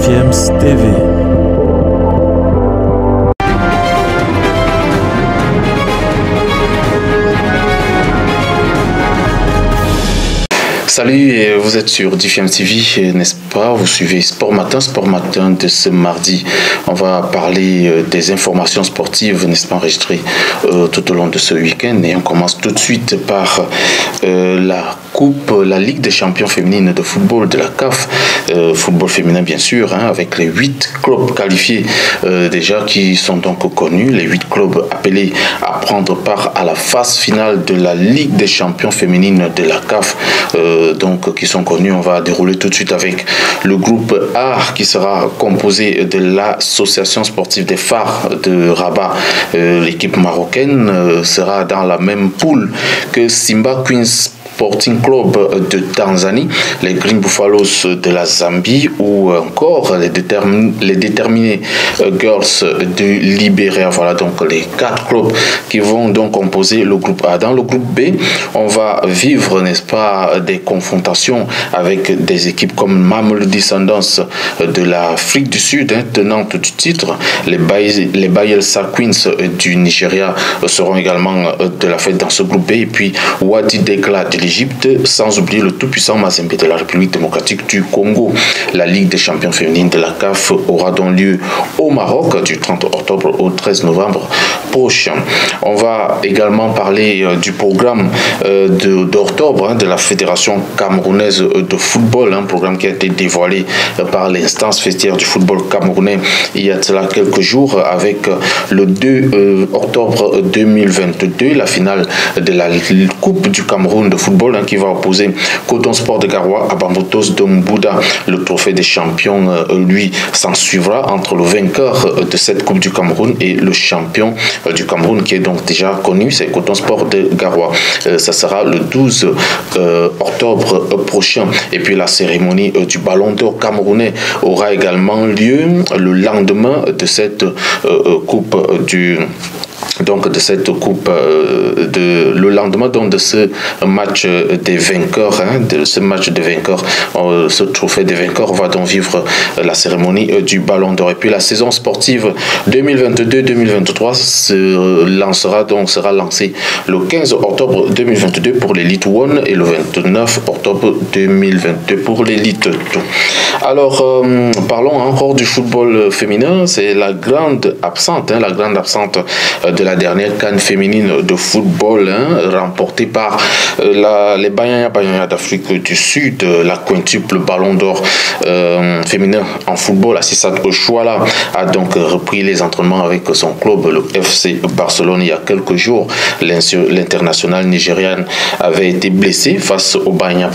DFM's TV. Salut, vous êtes sur DFM TV, n'est-ce pas? Vous suivez Sport Matin de ce mardi. On va parler des informations sportives, n'est-ce pas, enregistrées tout au long de ce week-end. Et on commence tout de suite par la Ligue des champions féminines de football de la CAF. Football féminin, bien sûr, avec les 8 clubs qualifiés déjà qui sont donc connus. Les 8 clubs appelés à prendre part à la phase finale de la Ligue des champions féminines de la CAF. Donc qui sont connus. On va dérouler tout de suite avec le groupe A qui sera composé de l'association sportive des phares de Rabat. L'équipe marocaine sera dans la même poule que Simba Queens Sporting Club de Tanzanie, les Green Buffaloes de la Zambie ou encore les déterminés Girls de Libéria. Voilà donc les 4 clubs qui vont donc composer le groupe A. Dans le groupe B, on va vivre, n'est-ce pas, des confrontations avec des équipes comme Mamelodi Sundowns de l'Afrique du Sud, tenante du titre. Les Bayelsa Queens du Nigeria seront également de la fête dans ce groupe B. Et puis Wadi Degla de l'Égypte, sans oublier le tout-puissant Mazembe de la République démocratique du Congo. La Ligue des champions féminines de la CAF aura donc lieu au Maroc du 30 octobre au 13 novembre prochain. On va également parler du programme d'octobre de la Fédération camerounaise de football, un programme qui a été dévoilé par l'instance festière du football camerounais il y a cela quelques jours, avec le 2 octobre 2022, la finale de la Coupe du Cameroun de football qui va opposer Coton Sport de Garoua à Bambotos de Mbouda. Le trophée des champions, lui, s'en suivra entre le vainqueur de cette Coupe du Cameroun et le champion du Cameroun qui est donc déjà connu, c'est Coton Sport de Garoua. Ça sera le 12 octobre prochain. Et puis la cérémonie du Ballon d'Or camerounais aura également lieu le lendemain de cette Coupe le lendemain donc de ce match des vainqueurs, ce trophée des vainqueurs. On va donc vivre la cérémonie du Ballon d'Or. Et puis la saison sportive 2022-2023 sera lancée le 15 octobre 2022 pour l'élite 1 et le 29 octobre 2022 pour l'élite 2. Alors parlons encore du football féminin. C'est la grande absente de la dernière CAN féminine de football, remportée par les Banyana d'Afrique du Sud. La quintuple Ballon d'Or féminin en football, Assissat Oshoala, a donc repris les entraînements avec son club, le FC Barcelone. Il y a quelques jours, l'international nigériane avait été blessé face au Banyana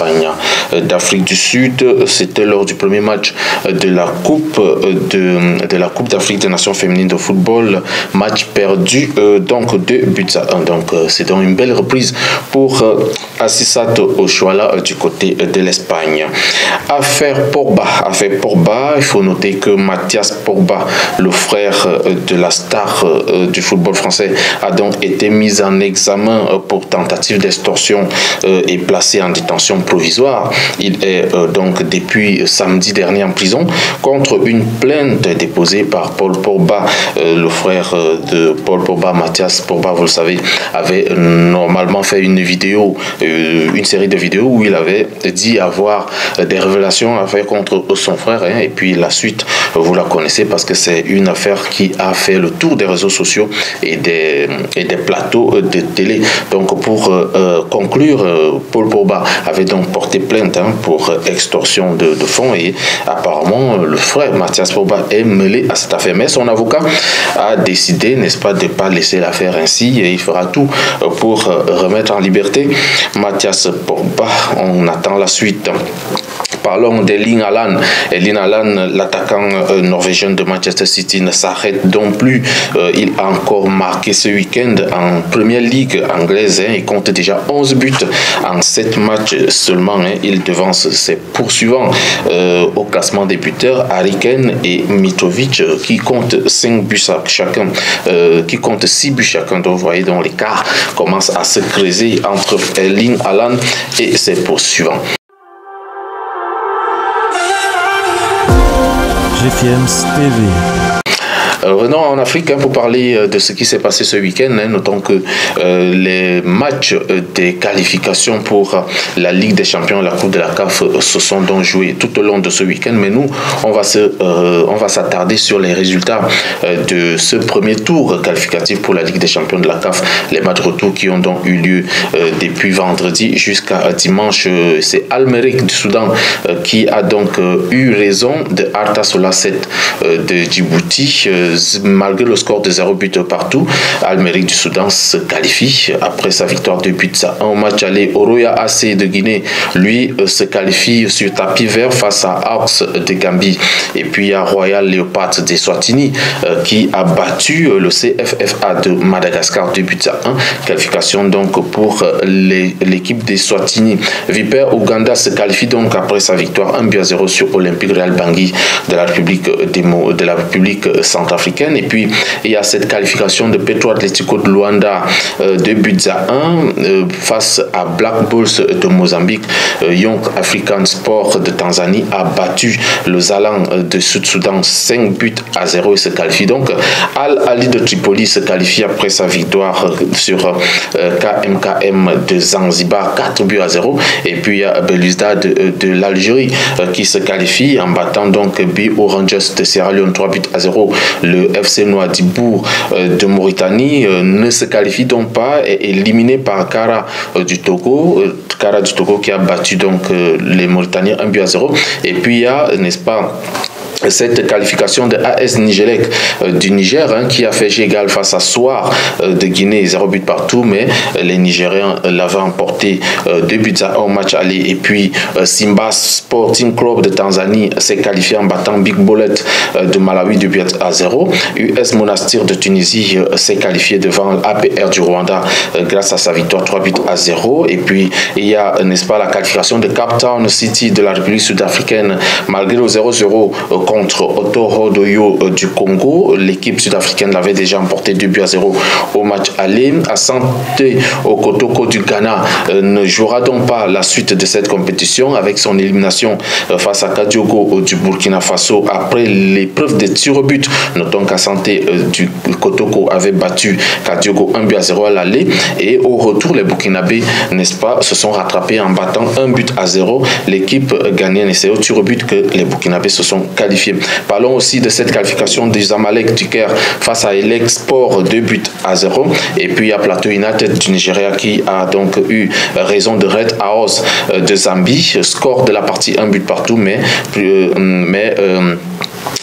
d'Afrique du Sud. C'était lors du premier match de la Coupe d'Afrique des Nations féminines de football, match perdu donc 2 buts à 1. Donc c'est donc une belle reprise pour Assissat Oshoala du côté de l'Espagne. Affaire Pogba, il faut noter que Mathias Pogba, le frère de la star du football français, a donc été mis en examen pour tentative d'extorsion et placé en détention provisoire. Il est donc depuis samedi dernier en prison contre une plainte déposée par Paul Pogba, le frère de Paul Pogba. Mathias Pogba, vous le savez, avait normalement fait une série de vidéos où il avait dit avoir des révélations à faire contre son frère, et puis la suite, vous la connaissez parce que c'est une affaire qui a fait le tour des réseaux sociaux et des plateaux de télé. Donc pour conclure, Paul Pogba avait donc porté plainte pour extorsion de fonds, et apparemment le frère Mathias Pogba est mêlé à cette affaire, mais son avocat a décidé, n'est-ce pas, de ne pas laisser l'affaire ainsi, et il fera tout pour remettre en liberté Mathias Pogba. On attend la suite. Parlons d'Erling Haaland. Erling Haaland, l'attaquant norvégien de Manchester City, ne s'arrête donc plus. Il a encore marqué ce week-end en Première Ligue anglaise. Il compte déjà 11 buts en 7 matchs seulement. Il devance ses poursuivants au classement des buteurs, Harry Kane et Mitrovic, qui comptent 5 buts chacun, qui comptent 6 buts chacun. Donc vous voyez, donc l'écart commence à se creuser entre Erling Haaland et ses poursuivants. GFIEMS TV. Revenons en Afrique pour parler de ce qui s'est passé ce week-end. Notons que les matchs des qualifications pour la Ligue des Champions, la Coupe de la CAF, se sont donc joués tout au long de ce week-end. Mais nous, on va s'attarder sur les résultats de ce premier tour qualificatif pour la Ligue des Champions de la CAF. Les matchs retour qui ont donc eu lieu depuis vendredi jusqu'à dimanche. C'est Al-Merreikh du Soudan qui a donc eu raison de Arta Sola 7 de Djibouti. Malgré le score de 0 but partout, Al-Merreikh du Soudan se qualifie après sa victoire de buts à 1 au match aller. Oroya AC de Guinée, lui, se qualifie sur tapis vert face à Hawks de Gambie. Et puis il y a Royal Leopards de Swatini qui a battu le CFFA de Madagascar 2 buts à 1. Qualification donc pour l'équipe des Swatini. Viper Ouganda se qualifie donc après sa victoire 1 but à 0 sur Olympique Real Bangui de la République centrafricaine. Et puis il y a cette qualification de Petro Atlético de Luanda 2 buts à 1 face à Black Bulls de Mozambique. Young African Sport de Tanzanie a battu le Zalan de Sud-Soudan 5 buts à 0 et se qualifie donc. Al-Ali de Tripoli se qualifie après sa victoire sur KMKM de Zanzibar 4 buts à 0. Et puis il y a Belouizdad de l'Algérie qui se qualifie en battant donc BO Rangers de Sierra Leone 3 buts à 0. Le FC Nouadhibou de Mauritanie ne se qualifie donc pas, est éliminé par Kara du Togo. Kara du Togo qui a battu donc les Mauritaniens 1 but à 0. Et puis il y a, n'est-ce pas, cette qualification de AS Nigelec du Niger qui a fait jeu égal face à Soir de Guinée 0 but partout, mais les Nigériens l'avaient emporté 2 buts à 1 au match aller. Et puis Simba Sporting Club de Tanzanie s'est qualifié en battant Big Bullet de Malawi 2 buts à 0. US Monastir de Tunisie s'est qualifié devant l'APR du Rwanda grâce à sa victoire 3 buts à 0. Et puis il y a, n'est-ce pas, la qualification de Cape Town City de la République sud-africaine malgré le 0-0 contre Otorodoyo du Congo. L'équipe sud-africaine l'avait déjà emporté 2 buts à 0 au match aller. Asante Kotoko du Ghana ne jouera donc pas la suite de cette compétition avec son élimination face à Kadiogo du Burkina Faso après l'épreuve des tirs au but. Notons qu'Asante du Kotoko avait battu Kadiogo 1 but à 0 à l'aller et au retour les Burkinabés, n'est-ce pas, se sont rattrapés en battant 1 but à 0 l'équipe ghanéenne et c'est au tir au but que les Burkinabés se sont qualifiés. Parlons aussi de cette qualification du Zamalek du Caire face à Elec Sport 2 buts à 0. Et puis il y a Plateau United du Nigeria qui a donc eu raison de Red House de Zambie. Score de la partie 1 but partout,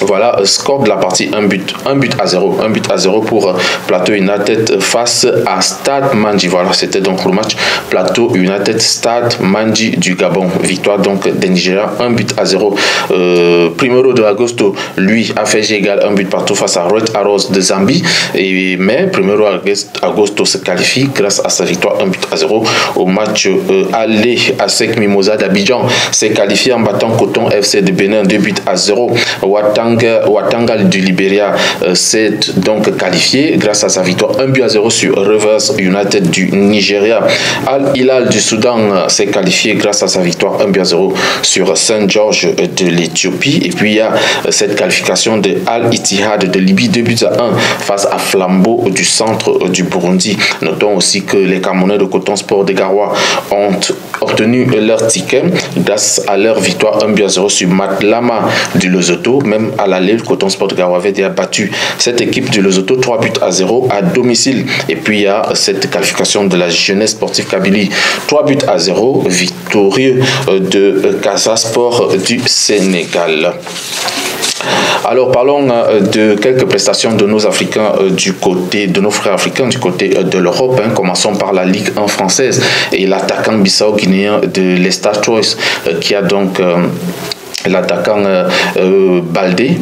voilà, score de la partie 1 but à 0. 1 but à 0 pour Plateau United face à Stade Mandji. Voilà, c'était donc le match Plateau United Stade Mandji du Gabon. Victoire donc des Nigériens 1 but à 0. Primero de Agosto, lui, a fait égal 1 but partout face à Red Arrows de Zambie. Mais Primero Agosto se qualifie grâce à sa victoire 1 but à 0 au match aller à Sec Mimosa d'Abidjan. S'est qualifié en battant Coton FC de Bénin 2 buts à 0. Watanga du Libéria s'est donc qualifié grâce à sa victoire 1 but à 0 sur Rivers United du Nigeria. Al-Hilal du Soudan s'est qualifié grâce à sa victoire 1 but à 0 sur Saint George de l'Éthiopie. Et puis il y a cette qualification de Al-Ittihad de Libye 2 buts à 1 face à Flambeau du centre du Burundi. Notons aussi que les Camerounais de Coton Sport de Garoua ont obtenu leur ticket grâce à leur victoire 1 but à 0 sur Matlama du Lesotho. Même à l'aller, le Coton Sport de Garoua avait déjà battu cette équipe du Lesotho 3 buts à 0 à domicile. Et puis il y a cette qualification de la jeunesse sportive Kabylie 3 buts à 0, victorieux de Casa Sport du Sénégal. Alors parlons de quelques prestations de nos Africains du côté de nos frères africains du côté de l'Europe. Commençons par la Ligue 1 française et l'attaquant bissau-guinéen de l'Estade Troyes qui a donc l'attaquant Baldé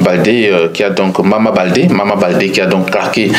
qui a donc Mama Baldé qui a donc claqué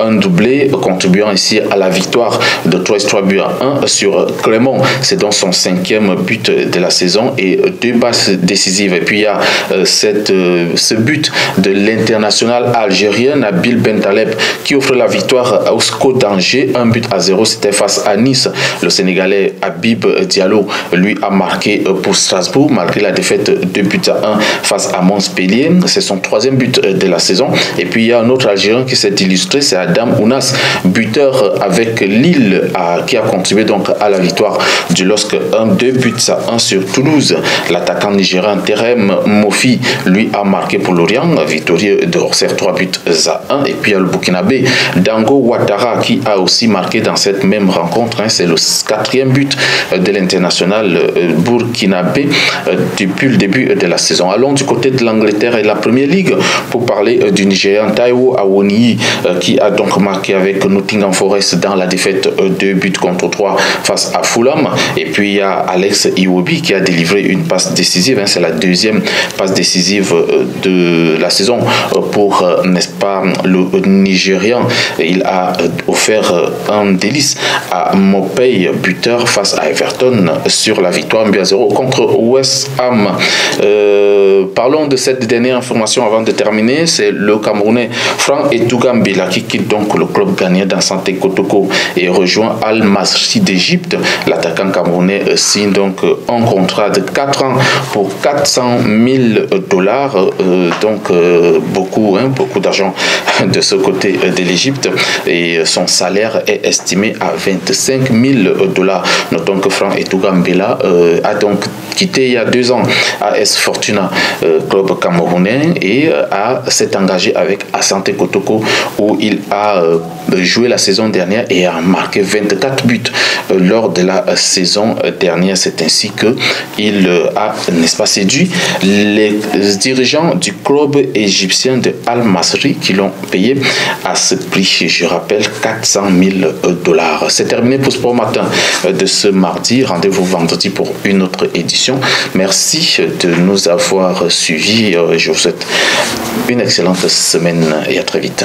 un doublé contribuant ici à la victoire de 3 buts à 1 sur Clermont. C'est donc son 5e but de la saison et 2 passes décisives. Et puis il y a ce but de l'international algérien Nabil Bentaleb qui offre la victoire au SCO d'Angers 1 but à 0. C'était face à Nice. Le Sénégalais Habib Diallo lui a marqué pour Strasbourg malgré la défaite 2 buts à 1 face à Montpellier. C'est son 3e but de la saison. Et puis il y a un autre Algérien qui s'est illustré, c'est Adam Ounas, buteur avec Lille, qui a contribué donc à la victoire du LOSC 2 buts à 1 sur Toulouse. L'attaquant nigérien Terem Mofi, lui, a marqué pour Lorient, victorieux de Auxerre 3 buts à 1. Et puis il y a le Burkinabé Dango Ouattara qui a aussi marqué dans cette même rencontre. C'est le 4e but de l'international burkinabé depuis le début de la saison. Allons du côté de l'Angleterre et de la Première Ligue pour parler du Nigérian Taiwo Awoniyi qui a donc marqué avec Nottingham Forest dans la défaite 2 buts contre 3 face à Fulham. Et puis il y a Alex Iwobi qui a délivré une passe décisive. C'est la 2e passe décisive de la saison pour, n'est-ce pas, le Nigérian. Il a offert un délice à Mopey, buteur face à Everton sur la victoire 1-0 contre West Ham. Parlons de cette dernière information avant de terminer. C'est le Camerounais Franck Etugambela qui quitte donc le club ghanéen d'Ansante Kotoko et rejoint Al Masry d'Égypte. L'attaquant camerounais signe donc un contrat de 4 ans pour 400 000 $. Donc beaucoup d'argent de ce côté de l'Égypte, et son salaire est estimé à 25 000 $. Notons que Franck Etugambela a donc quitté il y a 2 ans AS Fortuna, club camerounais, et s'est engagé avec Asante Kotoko où il a joué la saison dernière et a marqué 24 buts lors de la saison dernière. C'est ainsi que il a, n'est-ce pas, séduit les dirigeants du club égyptien de Al Masry qui l'ont payé à ce prix, je rappelle, 400 000 $. C'est terminé pour Sport Matin de ce mardi. Rendez-vous vendredi pour une autre édition. Merci de nous avoir suivis. Je vous souhaite une excellente semaine et à très vite.